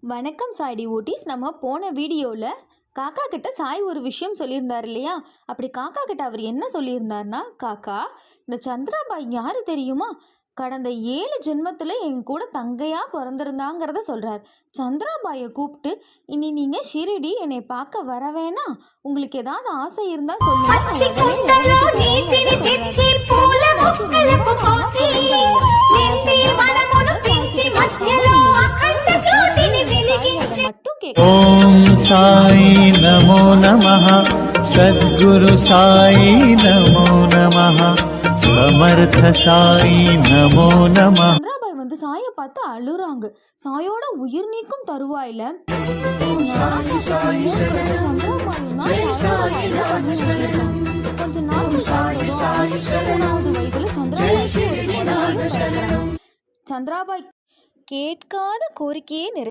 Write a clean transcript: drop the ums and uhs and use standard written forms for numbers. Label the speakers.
Speaker 1: வணக்கம் சாய்டி ஊட்டிஸ். நம்ம போன வீடியோவில் காக்கா கிட்ட சாய் ஒரு விஷயம் சொல்லியிருந்தார் இல்லையா? அப்படி காக்கா கிட்ட அவர் என்ன சொல்லியிருந்தார்னா, காக்கா, இந்த சந்திராபாய் யாரு தெரியுமா? கடந்த 7 ஜென்மத்தில் என் கூட தங்கையாக பிறந்திருந்தாங்கிறத சொல்கிறார். சந்திராபாயை கூப்பிட்டு, இனி நீங்கள் ஷிரடி என்னை பார்க்க வர வேணாம், உங்களுக்கு ஏதாவது ஆசை இருந்தால்
Speaker 2: ओम साई नमो नमः सद्गुरु साई नमो नमः समर्थ साई नमो नमः.
Speaker 1: சந்திராபாய் வந்து சாயை பார்த்து அழுறாங்க. சாயோட உயிர் நீக்கும் தருவாயில கொஞ்ச நாள் வயசுல சந்திராபாய் கேட்காத கோரிக்கையே